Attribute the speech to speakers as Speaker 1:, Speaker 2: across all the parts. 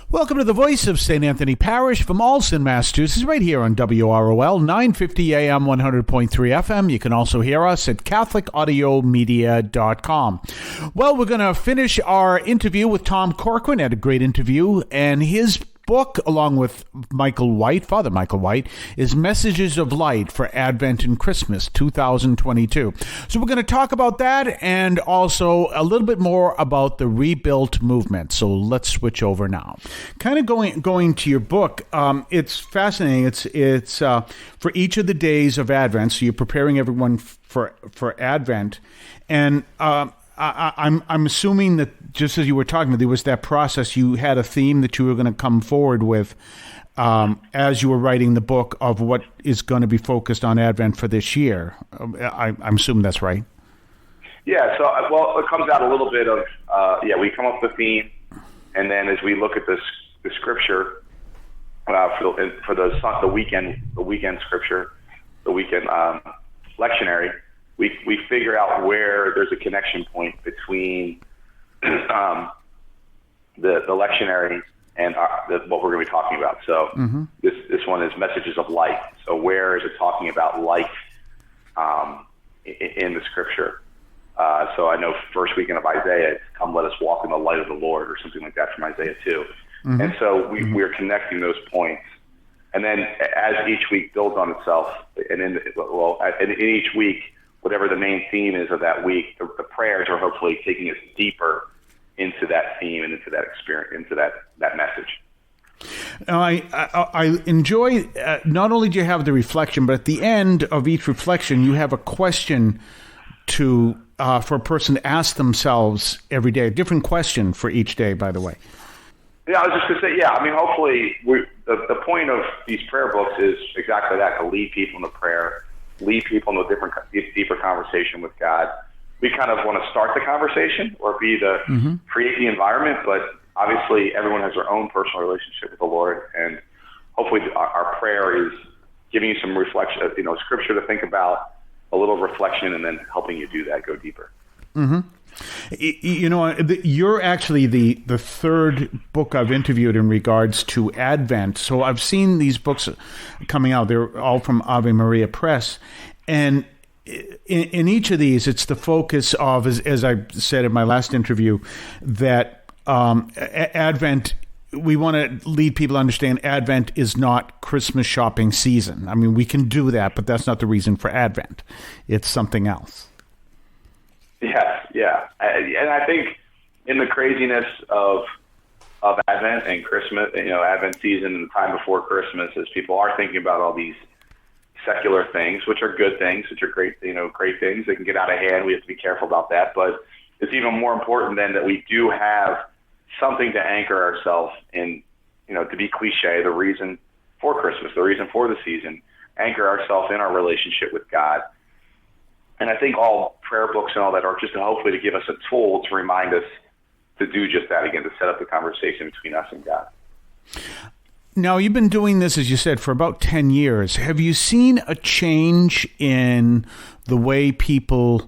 Speaker 1: Welcome to the voice of St. Anthony Parish from Allston, Massachusetts, right here on WROL 950 AM 100.3 FM. You can also hear us at CatholicAudiomedia.com. Well, we're going to finish our interview with Tom Corcoran. Had a great interview, and his book, along with Father Michael White, is Messages of Light for Advent and Christmas 2022. So we're going to talk about that and also a little bit more about the Rebuilt movement. So let's switch over now. Kind of going to your book, it's fascinating. It's for each of the days of Advent. So you're preparing everyone for Advent, and I'm assuming that just as you were talking, there was that process. You had a theme that you were going to come forward with as you were writing the book of what is going to be focused on Advent for this year. I'm assuming that's right.
Speaker 2: Yeah. So, well, it comes out a little bit of we come up with the theme, and then as we look at the scripture for the weekend scripture, the weekend lectionary. We figure out where there's a connection point between the lectionary and what we're going to be talking about. So this one is Messages of Light. So where is it talking about light in the scripture? So I know first weekend of Isaiah, it's come let us walk in the light of the Lord, or something like that from Isaiah 2. And so we're connecting those points. And then as each week builds on itself, and in each week, whatever the main theme is of that week, the prayers are hopefully taking us deeper into that theme and into that experience, into that message.
Speaker 1: Now, I enjoy, not only do you have the reflection, but at the end of each reflection, you have a question for a person to ask themselves every day, a different question for each day, by the way.
Speaker 2: Yeah, I was just going to say, hopefully the point of these prayer books is exactly that, to lead people into prayer, lead people into a deeper conversation with God. We kind of want to start the conversation or create the environment, but obviously everyone has their own personal relationship with the Lord, and hopefully our prayer is giving you some reflection, scripture to think about, a little reflection, and then helping you do that, go deeper.
Speaker 1: You're actually the third book I've interviewed in regards to Advent. So I've seen these books coming out. They're all from Ave Maria Press. And in each of these, it's the focus of, as I said in my last interview, that Advent, we want to lead people to understand Advent is not Christmas shopping season. I mean, we can do that, but that's not the reason for Advent. It's something else. Yeah. And I think in the craziness of Advent and Christmas, Advent season and the time before Christmas, as people are thinking about all these secular things, which are good things, which are great things. They can get out of hand. We have to be careful about that. But it's even more important then that we do have something to anchor ourselves in, to be cliche, the reason for Christmas, the reason for the season, anchor ourselves in our relationship with God. And I think all prayer books and all that are just hopefully to give us a tool to remind us to do just that again, to set up the conversation between us and God. Now, you've been doing this, as you said, for about 10 years. Have you seen a change in the way people,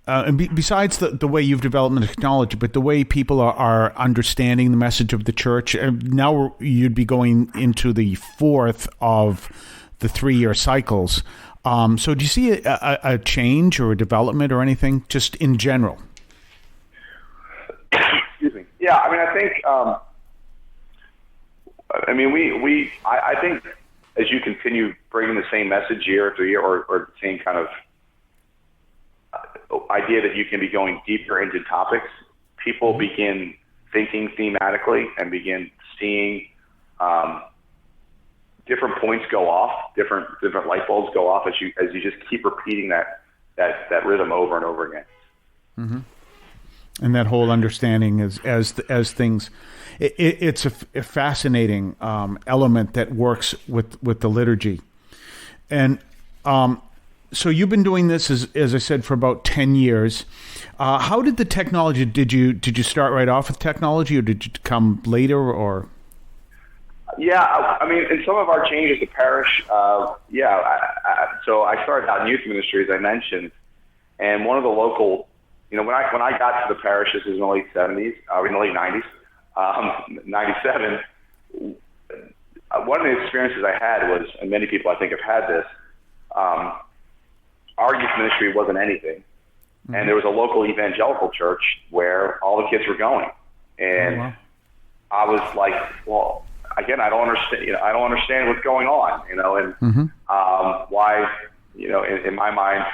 Speaker 1: besides the way you've developed the technology, but the way people are understanding the message of the church? Now you'd be going into the fourth of the 3-year cycles. So do you see a change or a development or anything just in general?
Speaker 2: Excuse me. Yeah, I mean, I think, I think as you continue bringing the same message year after year, or the same kind of idea that you can be going deeper into topics, people begin thinking thematically and begin seeing different points go off, different light bulbs go off as you just keep repeating that rhythm over and over again.
Speaker 1: Mm-hmm. And that whole understanding as things, it's a fascinating element that works with the liturgy. And so you've been doing this, as I said, for about 10 years. How did the technology? Did you start right off with technology, or did you come later, or?
Speaker 2: Yeah, I mean, in some of our changes to parish, so I started out in youth ministry, as I mentioned, and one of the local, when I got to the parish, this is in the late 70s, in the late 90s, 97,
Speaker 1: one of the experiences I had was, and many people I think have had this, our youth ministry wasn't anything. And there was a local evangelical church where all the kids were going. And I was like, well, again, I don't understand, I don't understand what's going on, and why, in my mind,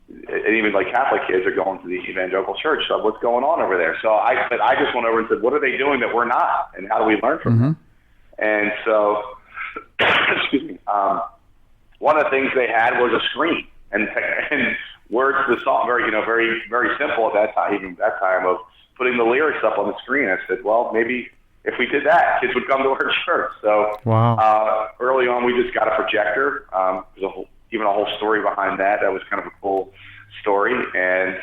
Speaker 1: and even like Catholic kids are going to the evangelical church. So what's going on over there? So I just went over and said, what are they doing that we're not? And how do we learn from them? And so, excuse me, one of the things they had was a screen and words to the song, very very simple at that time, even that time, of putting the lyrics up on the screen. I said, well, maybe if we did that, kids would come to our church. So early on, we just got a projector. There's even a whole story behind that. That was kind of a cool story. And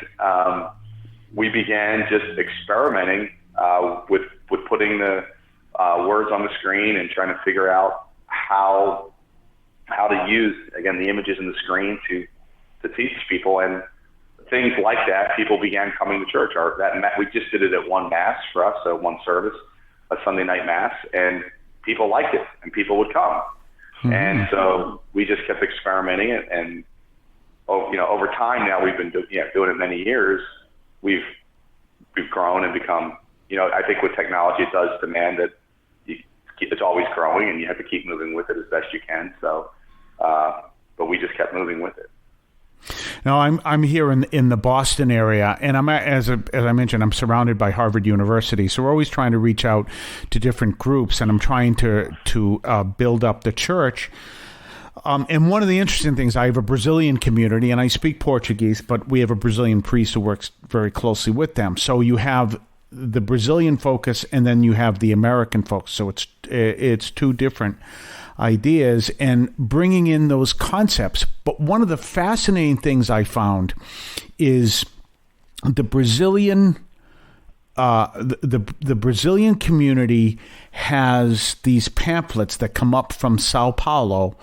Speaker 1: we began just experimenting with putting the words on the screen and trying to figure out how to use, again, the images in the screen to teach people. And things like that, people began coming to church. We just did it at one Mass for us, so one service, a Sunday night Mass, and people liked it, and people would come. And so we just kept experimenting it, and over time now, we've been doing it many years. We've grown and become, I think with technology, it does demand that it's always growing, and you have to keep moving with it as best you can. So, but we just kept moving with it.
Speaker 3: Now, I'm here in the Boston area, and as I mentioned, I'm surrounded by Harvard University. So we're always trying to reach out to different groups, and I'm trying to build up the church. And one of the interesting things, I have a Brazilian community, and I speak Portuguese, but we have a Brazilian priest who works very closely with them. So you have the Brazilian focus, and then you have the American focus. So it's two different ideas and bringing in those concepts. But one of the fascinating things I found is the Brazilian the Brazilian community has these pamphlets that come up from Sao Paulo,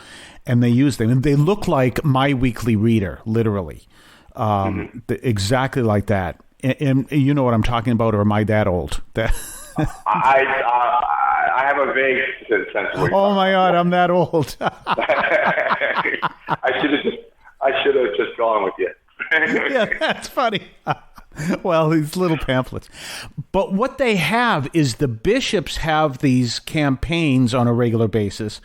Speaker 3: and they use them, and they look like My Weekly Reader, literally, exactly like that. And you know what I'm talking about, or am I that old?
Speaker 1: I have a vague sense of what
Speaker 3: oh my God, I'm that old.
Speaker 1: I should have just gone with you.
Speaker 3: Yeah, that's funny. Well, these little pamphlets. But what they have is the bishops have these campaigns on a regular basis.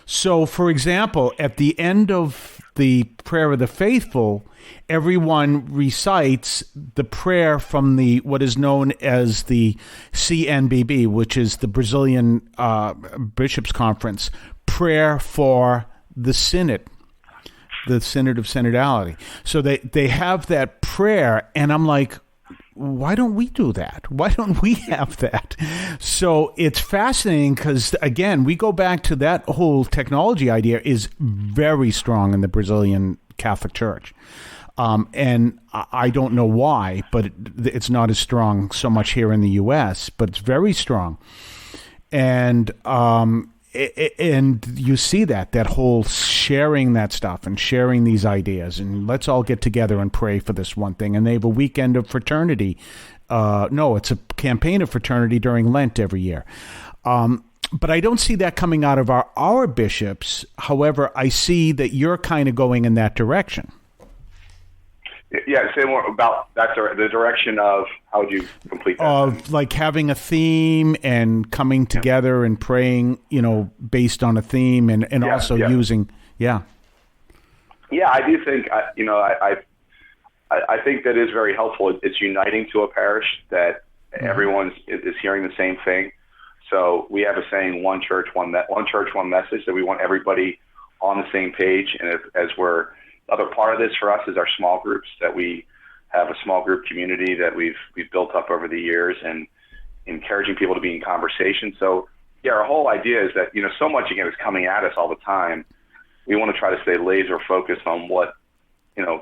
Speaker 3: So, for example, at the end of the Prayer of the Faithful, everyone recites the prayer from what is known as the CNBB, which is the Brazilian Bishops' Conference, prayer for the Synod, the Synod of Synodality. So they have that prayer, and I'm like, why don't we do that? Why don't we have that? So it's fascinating because, again, we go back to that whole technology idea is very strong in the Brazilian Catholic Church. And I don't know why, but it's not as strong so much here in the U.S., but it's very strong. And you see that whole sharing that stuff and sharing these ideas, and let's all get together and pray for this one thing. And they have a weekend of fraternity. No, it's a campaign of fraternity during Lent every year. But I don't see that coming out of our bishops. However, I see that you're kind of going in that direction.
Speaker 1: Yeah, say more about that. The direction of how would you complete that?
Speaker 3: Of like having a theme and coming together and praying, based on a theme, and also using,
Speaker 1: Yeah, I do think, I think that is very helpful. It's uniting to a parish that everyone is hearing the same thing. So we have a saying, one church, one message, that we want everybody on the same page. And other part of this for us is our small groups, that we have a small group community that we've built up over the years, and encouraging people to be in conversation. So our whole idea is that, so much again is coming at us all the time. We want to try to stay laser focused on what we're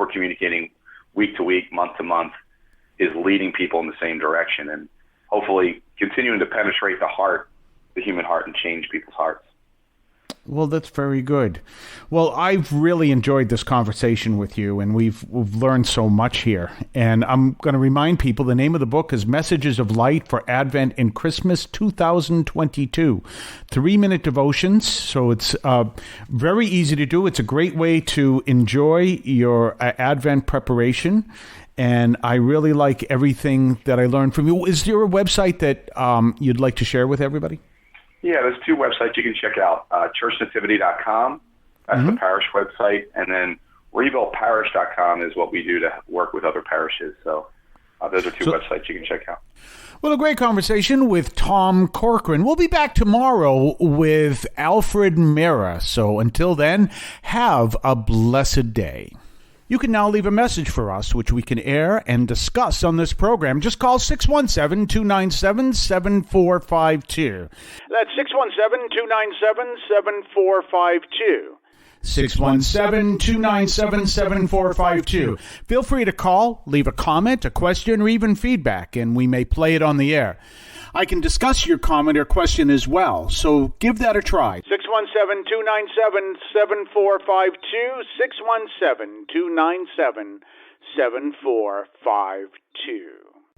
Speaker 1: communicating week to week, month to month, is leading people in the same direction, and hopefully continuing to penetrate the human heart, and change people's hearts.
Speaker 3: Well, that's very good. Well, I've really enjoyed this conversation with you, and we've learned so much here. And I'm going to remind people the name of the book is Messages of Light for Advent and Christmas 2022. 3-minute devotions, so it's very easy to do. It's a great way to enjoy your Advent preparation. And I really like everything that I learned from you. Is there a website that you'd like to share with everybody?
Speaker 1: Yeah, there's 2 websites you can check out. churchnativity.com, that's the parish website, and then rebuildparish.com is what we do to work with other parishes. So those are 2 websites you can check out.
Speaker 3: Well, a great conversation with Tom Corcoran. We'll be back tomorrow with Alfred Mera. So until then, have a blessed day. You can now leave a message for us, which we can air and discuss on this program. Just call 617-297-7452. That's 617-297-7452. 617-297-7452. Feel free to call, leave a comment, a question, or even feedback, and we may play it on the air. I can discuss your comment or question as well, so give that a try. 617-297-7452, 617-297-7452.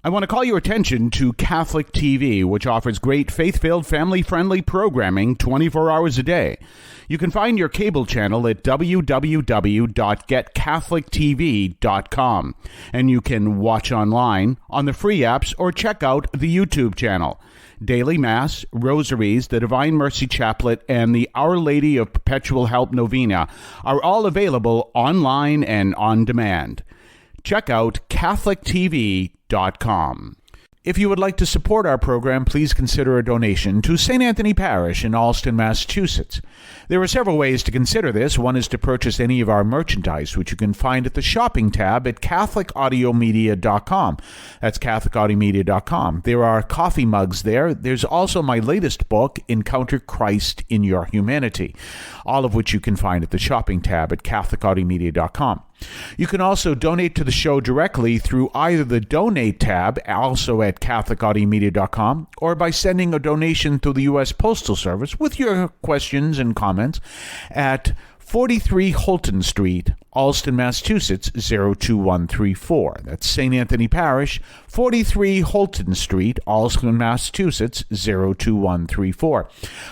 Speaker 3: I want to call your attention to Catholic TV, which offers great faith-filled, family-friendly programming 24 hours a day. You can find your cable channel at www.getcatholictv.com, and you can watch online on the free apps or check out the YouTube channel. Daily Mass, Rosaries, the Divine Mercy Chaplet, and the Our Lady of Perpetual Help Novena are all available online and on demand. Check out CatholicTV.com. If you would like to support our program, please consider a donation to St. Anthony Parish in Allston, Massachusetts. There are several ways to consider this. One is to purchase any of our merchandise, which you can find at the shopping tab at CatholicAudiomedia.com. That's CatholicAudiomedia.com. There are coffee mugs there. There's also my latest book, Encounter Christ in Your Humanity, all of which you can find at the shopping tab at CatholicAudiomedia.com. You can also donate to the show directly through either the Donate tab, also at CatholicAudiomedia.com, or by sending a donation to the U.S. Postal Service with your questions and comments at 43 Holton Street, Allston, Massachusetts, 02134. That's St. Anthony Parish, 43 Holton Street, Allston, Massachusetts, 02134.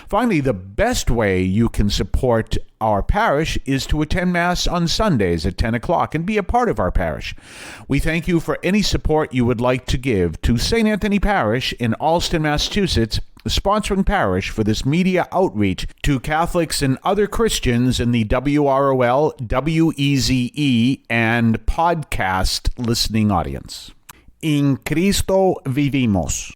Speaker 3: Finally, the best way you can support our parish is to attend Mass on Sundays at 10 o'clock and be a part of our parish. We thank you for any support you would like to give to St. Anthony Parish in Allston, Massachusetts, the sponsoring parish for this media outreach to Catholics and other Christians in the WROL, WEZE, and podcast listening audience. In Cristo vivimos.